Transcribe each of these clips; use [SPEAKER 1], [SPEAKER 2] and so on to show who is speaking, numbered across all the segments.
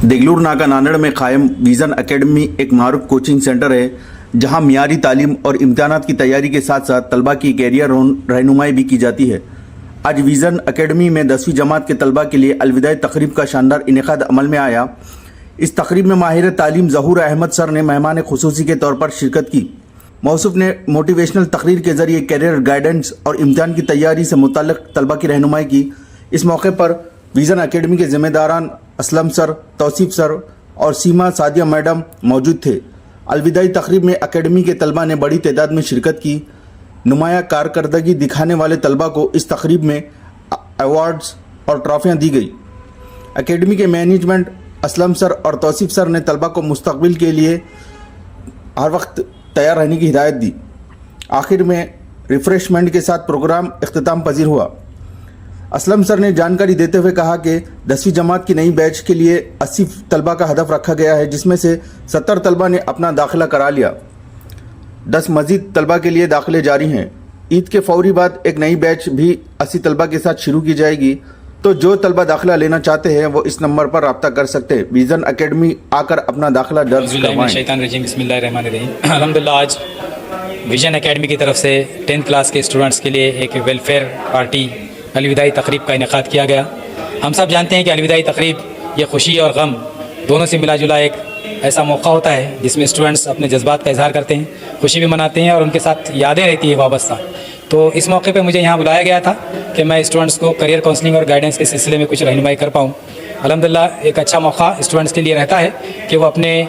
[SPEAKER 1] देगलूर नाका नानड़ में कायम विज़न एकेडमी एक मारूफ कोचिंग सेंटर है जहां मियारी तालीम और इम्तिहानात की तैयारी के साथ साथ तलबा की कैरियर रहनुमाई भी की जाती है। आज विज़न एकेडमी में 10वीं जमात के तलबा के लिए अलविदाई तकरीब का शानदार इनेकाद अमल में आया। इस तकरीब में माहिर तालीम ज़हूर अहमद सर ने मेहमान खुसूसी के तौर पर शिरकत की। मौसूफ ने मोटिवेशनल तकरीर के ज़रिए कैरियर गाइडेंस और इम्तिहान की तैयारी से मुतल्लिक़ तलबा की रहनुमाई की। इस मौके पर विज़न एकेडमी के ज़िम्मेदारान असलम सर, तौसीफ सर और सीमा सादिया मैडम मौजूद थे। अलविदाई तकरीब में एकेडमी के तलबा ने बड़ी तादाद में शिरकत की। नुमाया कारकर्दगी दिखाने वाले तलबा को इस तकरीब में अवार्ड्स और ट्रॉफियाँ दी गई। एकेडमी के मैनेजमेंट असलम सर और तौसीफ सर ने तलबा को मुस्तकबिल के लिए हर वक्त तैयार रहने की हिदायत दी। आखिर में रिफ्रेशमेंट के साथ प्रोग्राम इख्तिताम पजीर हुआ। असलम सर ने जानकारी देते हुए कहा कि 10वीं जमात की नई बैच के लिए 80 तलबा का हदफ रखा गया है, जिसमें से 70 तलबा ने अपना दाखिला करा लिया। 10 मजीद तलबा के लिए दाखिले जारी हैं। ईद के फौरी बाद एक नई बैच भी 80 तलबा के साथ शुरू की जाएगी। तो जो तलबा दाखिला लेना चाहते हैं वो इस नंबर पर रब्ता कर सकते हैं। विज़न एकेडमी आकर अपना दाखिला दर्ज करवाएं।
[SPEAKER 2] अल्हम्दुलिल्लाह, आज विज़न एकेडमी की तरफ से 10th क्लास के स्टूडेंट्स के लिए एक वेलफेयर पार्टी अलविदाई तकरीब का इनेकाद किया गया। हम सब जानते हैं कि अलविदाई तकरीब ये खुशी और गम दोनों से मिला जुला एक ऐसा मौका होता है जिसमें स्टूडेंट्स अपने जज्बात का इजहार करते हैं, खुशी भी मनाते हैं और उनके साथ यादें रहती है वाबस्ता। तो इस मौके पे मुझे यहाँ बुलाया गया था कि मैं स्टूडेंट्स को करियर काउंसलिंग और गाइडेंस के सिलसिले में कुछ रहनुमाई कर पाऊँ। अल्हम्दुलिल्लाह, एक अच्छा मौका स्टूडेंट्स के लिए रहता है कि वो अपने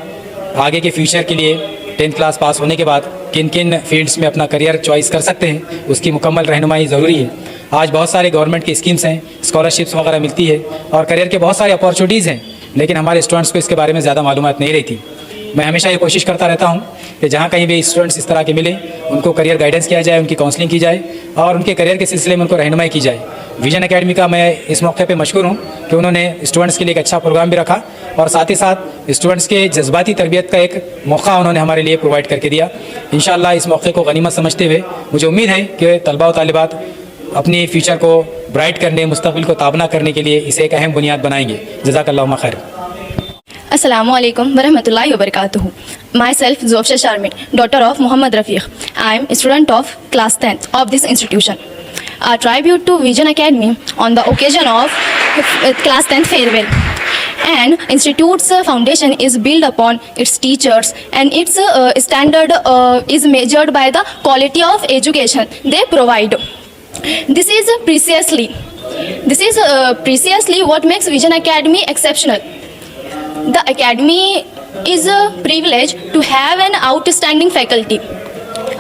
[SPEAKER 2] आगे के फ्यूचर के लिए 10th क्लास पास होने के बाद किन किन फील्ड्स में अपना करियर चॉइस कर सकते हैं, उसकी मुकम्मल रहनुमाई ज़रूरी है। आज बहुत सारे गवर्नमेंट की स्कीम्स हैं, स्कॉलरशिप्स वगैरह मिलती है और करियर के बहुत सारे अपॉर्चुनिटीज़ हैं, लेकिन हमारे स्टूडेंट्स को इसके बारे में ज़्यादा मालूमात नहीं रहती। मैं हमेशा ये कोशिश करता रहता हूँ कि जहाँ कहीं भी स्टूडेंट्स इस तरह के मिले उनको करियर गाइडेंस किया जाए, उनकी काउंसलिंग की जाए और उनके करियर के सिलसिले में उनको रहनुमाई की जाए। विज़न एकेडमी का मैं इस मौके पे मशकूर हूँ कि उन्होंने स्टूडेंट्स के लिए एक अच्छा प्रोग्राम भी रखा और साथ ही साथ स्टूडेंट्स के जज्बाती तरबियत का एक मौका उन्होंने हमारे लिए प्रोवाइड करके दिया। इंशाअल्लाह इस मौके को गनीमत समझते हुए मुझे उम्मीद है कि तलबा व तालिबात अपने फ्यूचर को ब्राइट करने, मुस्तक़बिल को ताबना करने के लिए इसे एक अहम बुनियाद बनाएंगे। जज़ाकल्लाहु खैर।
[SPEAKER 3] Assalamu alaikum warahmatullahi wabarakatuh. Myself Zofsha Sharmin, daughter of Muhammad Rafiq. I am a student of class 10th of this institution. A tribute to Vision Academy on the occasion of class 10th farewell. And institute's foundation is built upon its teachers and its standard is measured by the quality of education they provide. This is preciously what makes Vision Academy exceptional. The academy is privileged to have an outstanding faculty.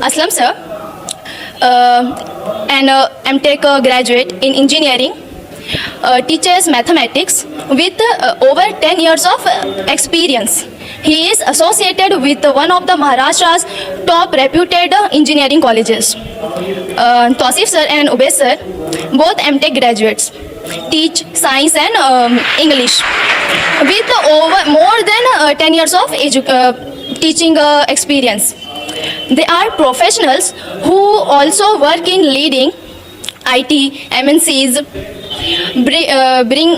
[SPEAKER 3] Aslam sir, an MTech graduate in engineering, teaches mathematics with over 10 years of experience. He is associated with one of the Maharashtra's top reputed engineering colleges. Tausif sir and Ubay sir, both MTech graduates, teach science and English with more than 10 years of teaching experience. They are professionals who also work in leading IT, MNCs, bring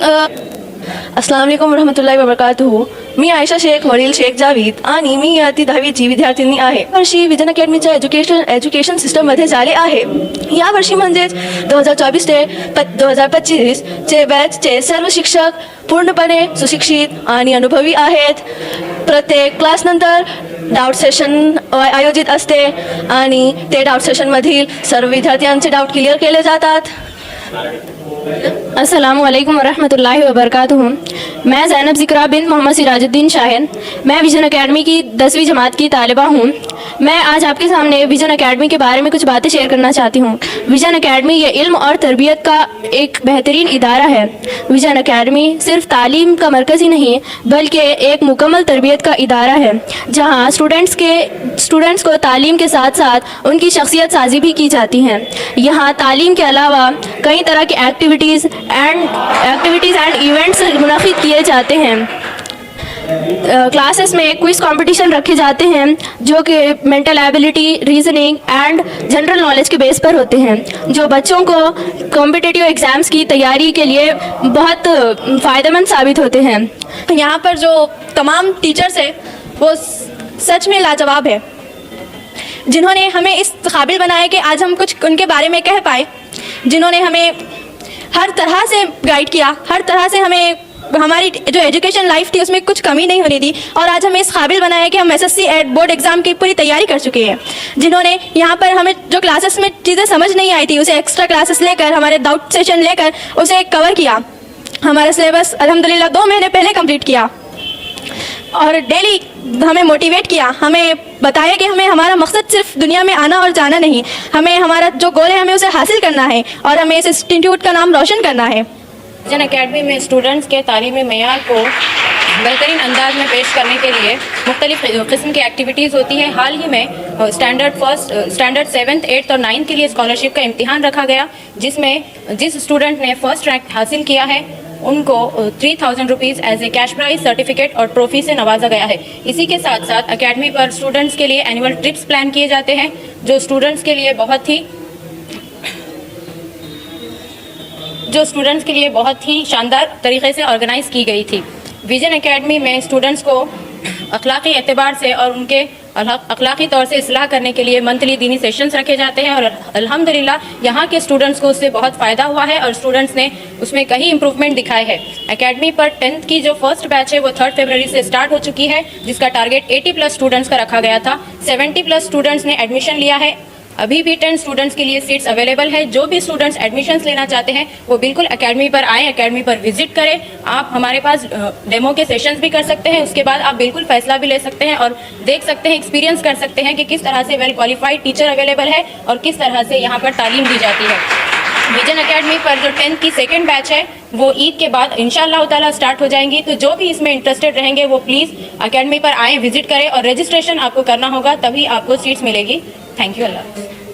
[SPEAKER 4] अस्सलाम वालेकुम वरहमतुल्लाहि वबरकातुहू. मी आयशा शेख वरील शेख जावीद आणि मी इयत्ता 10वीची विद्यार्थिनी आहे. वर्षी vision अकॅडमीच्या education सिस्टममध्ये झाले आहे. या वर्षी म्हणजेच 2024 ते 2025 चे बॅचचे सर्व शिक्षक पूर्णपणे सुशिक्षित आणि अनुभवी आहेत. प्रत्येक क्लासनंतर डाऊट सेशन आयोजित असते आणि ते डाऊट सेशनमधील सर्व विद्यार्थ्यांचे डाऊट क्लिअर केले जातात.
[SPEAKER 5] अस्सलामु अलैकुम वरहमतुल्लाहि वबरकातुहू. मैं ज़ैनब ज़िक्रा बिन मोहम्मद सिराजुद्दीन शाहिन, मैं विज़न एकेडमी की 10वीं जमात की तालिबा हूँ. मैं आज आपके सामने विज़न एकेडमी के बारे में कुछ बातें शेयर करना चाहती हूँ. विज़न एकेडमी ये इल्म और तरबियत का एक बेहतरीन इदारा है. विज़न एकेडमी सिर्फ तालीम का मरकज़ ही नहीं बल्कि एक मुकम्मल तरबियत का इदारा है, जहाँ स्टूडेंट्स को तालीम के साथ साथ उनकी शख्सियत साजी भी की जाती है. यहाँ तालीम के अलावा कई तरह की एक्टिविटीज़ एंड इवेंट्स मुनक़िद किए जाते हैं. क्लासेस में क्विज कंपटीशन रखे जाते हैं जो कि mental ability, reasoning and general knowledge के बेस पर होते हैं, जो बच्चों को कॉम्पिटिटिव एग्ज़ाम्स की तैयारी के लिए बहुत फ़ायदेमंद साबित होते हैं।
[SPEAKER 4] यहाँ पर जो तमाम टीचर्स हैं वो सच में लाजवाब है, जिन्होंने हमें इस काबिल बनाया कि आज हम कुछ उनके बारे में कह पाए, जिन्होंने हमें हर तरह से गाइड किया, हर तरह से हमें हमारी जो एजुकेशन लाइफ थी उसमें कुछ कमी नहीं होनी थी, और आज हमें इस काबिल बनाया कि हम एसएससी बोर्ड एग्ज़ाम की पूरी तैयारी कर चुके हैं। जिन्होंने यहाँ पर हमें जो क्लासेस में चीज़ें समझ नहीं आई थी उसे एक्स्ट्रा क्लासेस लेकर, हमारे डाउट सेशन लेकर उसे कवर किया। हमारा सिलेबस अल्हम्दुलिल्लाह 2 महीने पहले कंप्लीट किया, और डेली हमें मोटिवेट किया, हमें बताया कि हमें हमारा मकसद सिर्फ दुनिया में आना और जाना नहीं, हमें हमारा जो गोल है हमें उसे हासिल करना है और हमें इस इंस्टीट्यूट का नाम रोशन करना है।
[SPEAKER 6] विजन एकेडमी में स्टूडेंट्स के तालीमी मेयार को बेहतरीन अंदाज में पेश करने के लिए मुख्तलिफ किस्म की एक्टिविटीज़ होती हैं। हाल ही में स्टैंडर्ड 7th, 8th और 9th के लिए स्कॉलरशिप का इम्तिहान रखा गया, जिसमें जिस स्टूडेंट ने फर्स्ट रैंक हासिल किया है उनको 3000 rupees as a cash prize, certificate और ट्रॉफी से नवाजा गया है। इसी के साथ साथ एकेडमी पर स्टूडेंट्स के लिए एनुअल ट्रिप्स प्लान किए जाते हैं, जो स्टूडेंट्स के लिए बहुत ही शानदार तरीके से ऑर्गेनाइज़ की गई थी। विजन एकेडमी में स्टूडेंट्स को अखलाकी एतबार से और उनके अखलाकी तौर से इस्लाह करने के लिए मंथली दीनी सेशंस रखे जाते हैं, और अल्हम्दुलिल्लाह यहाँ के स्टूडेंट्स को उससे बहुत फ़ायदा हुआ है और स्टूडेंट्स ने उसमें कई इंप्रूवमेंट दिखाए हैं। एकेडमी पर 10th की जो फर्स्ट बैच है वो 3 फरवरी से स्टार्ट हो चुकी है, जिसका टारगेट 80+ स्टूडेंट्स का रखा गया था। 70+ स्टूडेंट्स ने एडमिशन लिया है। अभी भी 10 स्टूडेंट्स के लिए सीट्स अवेलेबल है। जो भी स्टूडेंट्स एडमिशन्स लेना चाहते हैं वो बिल्कुल एकेडमी पर आएँ, एकेडमी पर विजिट करें। आप हमारे पास डेमो के सेशंस भी कर सकते हैं, उसके बाद आप बिल्कुल फैसला भी ले सकते हैं और देख सकते हैं, एक्सपीरियंस कर सकते हैं कि किस तरह से वेल क्वालिफाइड टीचर अवेलेबल है और किस तरह से यहाँ पर तालीम दी जाती है। विजन एकेडमी पर जो 10th की सेकेंड बैच है वो ईद के बाद इंशाअल्लाह ताला स्टार्ट हो जाएंगी, तो जो भी इसमें इंटरेस्टेड रहेंगे वो प्लीज़ एकेडमी पर आएँ, विजिट करें और रजिस्ट्रेशन आपको करना होगा, तभी आपको सीट्स मिलेगी। Thank you. अल्लाह।